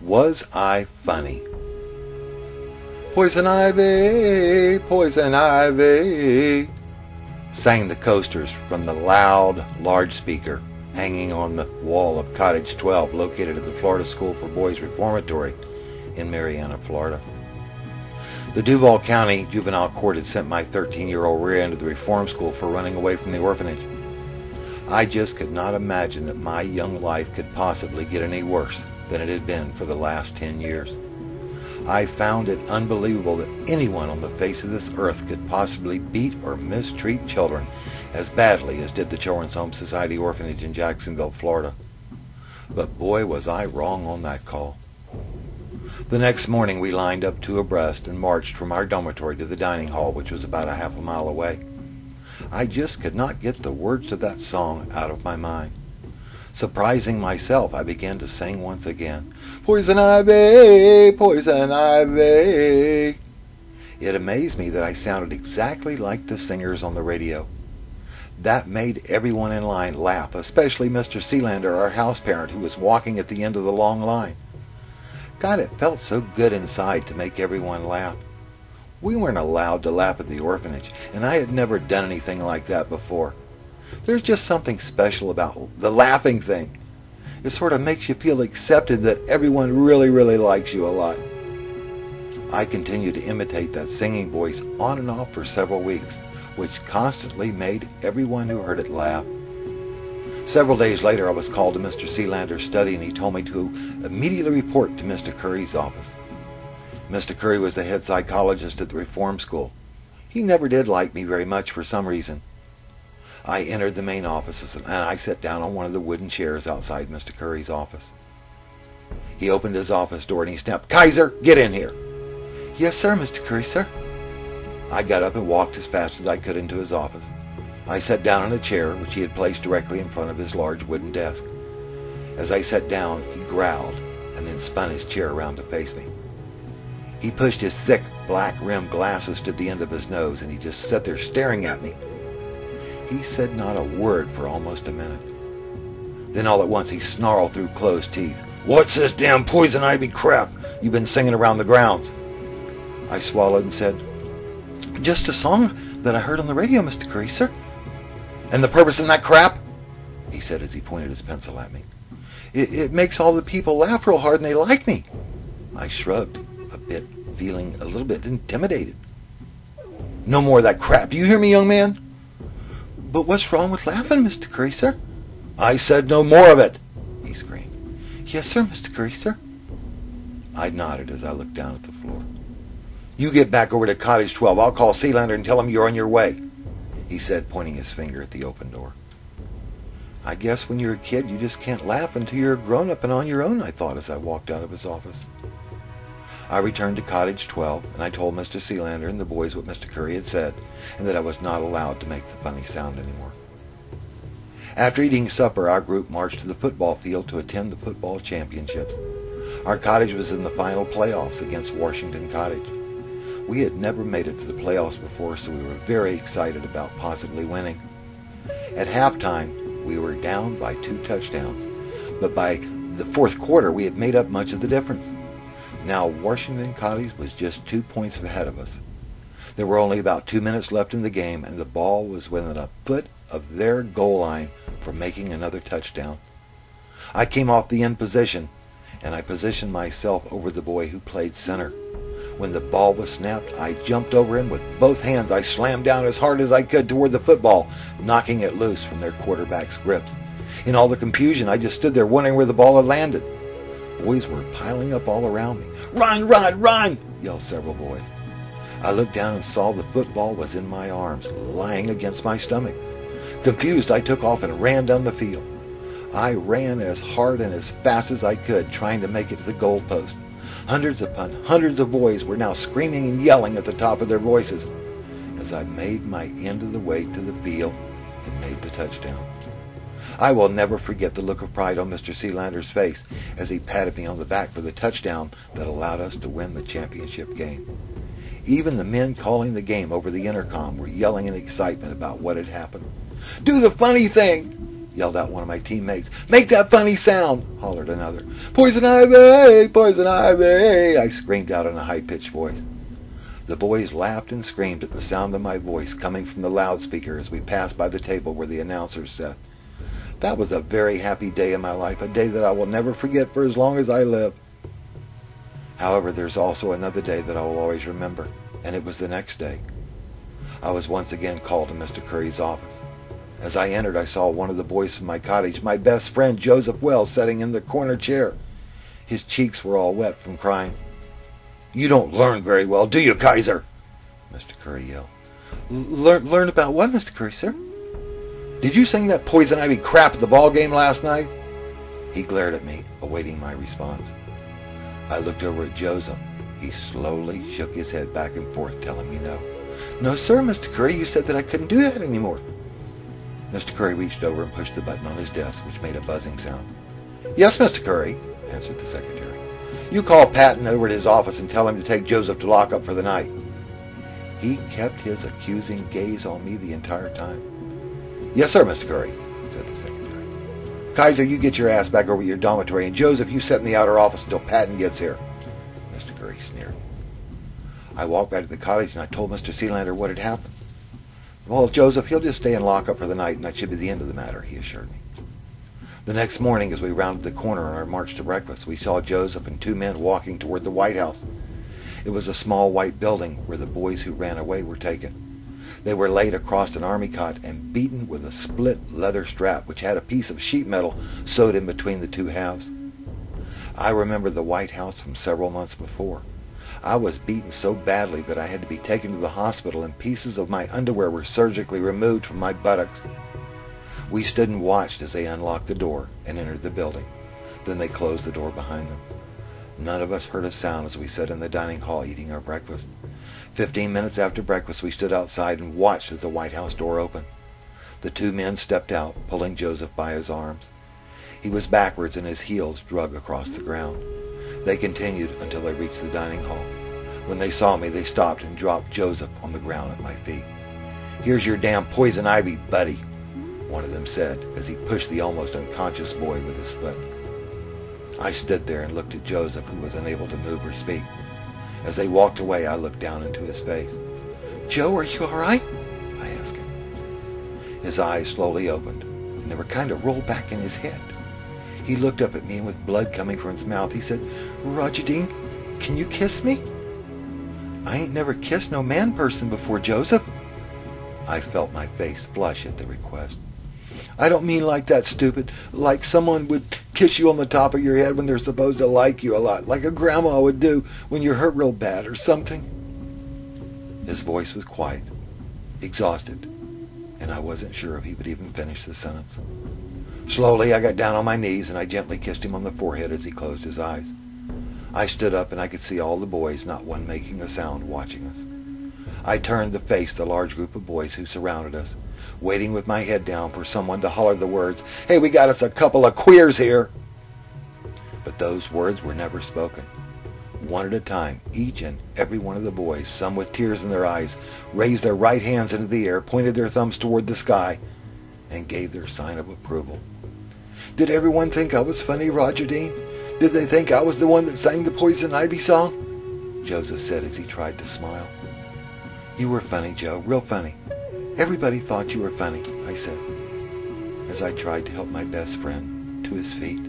Was I funny? Poison ivy, poison ivy, sang the coasters from the loud, large speaker hanging on the wall of Cottage 12 located at the Florida School for Boys Reformatory in Marianna, Florida. The Duval County Juvenile Court had sent my 13-year-old rear end to the reform school for running away from the orphanage. I just could not imagine that my young life could possibly get any worse than it had been for the last 10 years. I found it unbelievable that anyone on the face of this earth could possibly beat or mistreat children as badly as did the Children's Home Society Orphanage in Jacksonville, Florida. But boy, was I wrong on that call. The next morning we lined up two abreast and marched from our dormitory to the dining hall, which was about a half a mile away. I just could not get the words to that song out of my mind. Surprising myself, I began to sing once again, "Poison ivy, poison ivy." It amazed me that I sounded exactly like the singers on the radio. That made everyone in line laugh, especially Mr. Sealander, our house parent, who was walking at the end of the long line. God, it felt so good inside to make everyone laugh. We weren't allowed to laugh at the orphanage, and I had never done anything like that before. There's just something special about the laughing thing. It sort of makes you feel accepted, that everyone really, really likes you a lot. I continued to imitate that singing voice on and off for several weeks, which constantly made everyone who heard it laugh. Several days later, I was called to Mr. Sealander's study, and he told me to immediately report to Mr. Curry's office. Mr. Curry was the head psychologist at the reform school. He never did like me very much for some reason. I entered the main offices, and I sat down on one of the wooden chairs outside Mr. Curry's office. He opened his office door and he snapped, "Kiser, get in here." "Yes, sir, Mr. Curry, sir." I got up and walked as fast as I could into his office. I sat down on a chair, which he had placed directly in front of his large wooden desk. As I sat down, he growled and then spun his chair around to face me. He pushed his thick, black-rimmed glasses to the end of his nose, and he just sat there staring at me. He said not a word for almost a minute. Then all at once he snarled through closed teeth, "What's this damn poison ivy crap you've been singing around the grounds?" I swallowed and said, "Just a song that I heard on the radio, Mr. Curry, sir." "And the purpose in that crap?" he said as he pointed his pencil at me. It makes all the people laugh real hard and they like me." I shrugged a bit, feeling a little bit intimidated. "No more of that crap. Do you hear me, young man?" "But what's wrong with laughing, Mr. Curry, sir?" "I said no more of it," he screamed. "Yes, sir, Mr. Curry, sir." I nodded as I looked down at the floor. "You get back over to Cottage 12. I'll call Sealander and tell him you're on your way," he said, pointing his finger at the open door. I guess when you're a kid, you just can't laugh until you're a grown-up and on your own, I thought as I walked out of his office. I returned to Cottage 12, and I told Mr. Sealander and the boys what Mr. Curry had said, and that I was not allowed to make the funny sound anymore. After eating supper, our group marched to the football field to attend the football championships. Our cottage was in the final playoffs against Washington Cottage. We had never made it to the playoffs before, so we were very excited about possibly winning. At halftime, we were down by 2 touchdowns, but by the fourth quarter, we had made up much of the difference. Now Washington Cottage was just 2 points ahead of us. There were only about 2 minutes left in the game, and the ball was within a foot of their goal line for making another touchdown. I came off the end position, and I positioned myself over the boy who played center. When the ball was snapped, I jumped over him with both hands. I slammed down as hard as I could toward the football, knocking it loose from their quarterback's grips. In all the confusion, I just stood there wondering where the ball had landed. Boys were piling up all around me. "Run, run, run!" yelled several boys. I looked down and saw the football was in my arms, lying against my stomach. Confused, I took off and ran down the field. I ran as hard and as fast as I could, trying to make it to the goal post. Hundreds upon hundreds of boys were now screaming and yelling at the top of their voices as I made my end of the way to the field and made the touchdown. I will never forget the look of pride on Mr. Sealander's face as he patted me on the back for the touchdown that allowed us to win the championship game. Even the men calling the game over the intercom were yelling in excitement about what had happened. "Do the funny thing!" yelled out one of my teammates. "Make that funny sound," hollered another. "Poison ivy! Poison ivy!" I screamed out in a high-pitched voice. The boys laughed and screamed at the sound of my voice coming from the loudspeaker as we passed by the table where the announcers sat. That was a very happy day in my life, a day that I will never forget for as long as I live. However, there's also another day that I will always remember, and it was the next day. I was once again called to Mr. Curry's office. As I entered, I saw one of the boys from my cottage, my best friend Joseph Wells, sitting in the corner chair. His cheeks were all wet from crying. "You don't learn very well, do you, Kiser?" Mr. Curry yelled. Learn about what, Mr. Curry, sir?" "Did you sing that poison ivy crap at the ball game last night?" He glared at me, awaiting my response. I looked over at Joseph. He slowly shook his head back and forth, telling me no. "No, sir, Mr. Curry, you said that I couldn't do that anymore." Mr. Curry reached over and pushed the button on his desk, which made a buzzing sound. "Yes, Mr. Curry," answered the secretary. "You call Patton over at his office and tell him to take Joseph to lockup for the night." He kept his accusing gaze on me the entire time. "Yes, sir, Mr. Curry," said the secretary. "Kiser, you get your ass back over to your dormitory, and Joseph, you sit in the outer office until Patton gets here," Mr. Curry sneered. I walked back to the cottage and I told Mr. Sealander what had happened. "Well, Joseph, he'll just stay in lockup for the night, and that should be the end of the matter," he assured me. The next morning, as we rounded the corner on our march to breakfast, we saw Joseph and two men walking toward the White House. It was a small white building where the boys who ran away were taken. They were laid across an army cot and beaten with a split leather strap which had a piece of sheet metal sewed in between the two halves. I remember the White House from several months before. I was beaten so badly that I had to be taken to the hospital, and pieces of my underwear were surgically removed from my buttocks. We stood and watched as they unlocked the door and entered the building. Then they closed the door behind them. None of us heard a sound as we sat in the dining hall eating our breakfast. 15 minutes after breakfast, we stood outside and watched as the White House door opened. The two men stepped out, pulling Joseph by his arms. He was backwards and his heels drug across the ground. They continued until they reached the dining hall. When they saw me, they stopped and dropped Joseph on the ground at my feet. "Here's your damn poison ivy, buddy," one of them said as he pushed the almost unconscious boy with his foot. I stood there and looked at Joseph, who was unable to move or speak. As they walked away, I looked down into his face. "Joe, are you all right?" I asked him. His eyes slowly opened, and they were kind of rolled back in his head. He looked up at me, and with blood coming from his mouth, he said, "Roger Dean, can you kiss me?" "I ain't never kissed no man person before, Joseph." I felt my face flush at the request. "I don't mean like that, stupid. Like someone would kiss you on the top of your head when they're supposed to like you a lot, like a grandma would do when you're hurt real bad or something." His voice was quiet, exhausted, and I wasn't sure if he would even finish the sentence. Slowly, I got down on my knees and I gently kissed him on the forehead as he closed his eyes. I stood up and I could see all the boys, not one making a sound, watching us. I turned to face the large group of boys who surrounded us, waiting with my head down for someone to holler the words, "Hey, we got us a couple of queers here." But those words were never spoken. One at a time, each and every one of the boys, some with tears in their eyes, raised their right hands into the air, pointed their thumbs toward the sky, and gave their sign of approval. "Did everyone think I was funny, Roger Dean? Did they think I was the one that sang the Poison Ivy song?" Joseph said as he tried to smile. "You were funny, Joe, real funny. Everybody thought you were funny," I said, as I tried to help my best friend to his feet.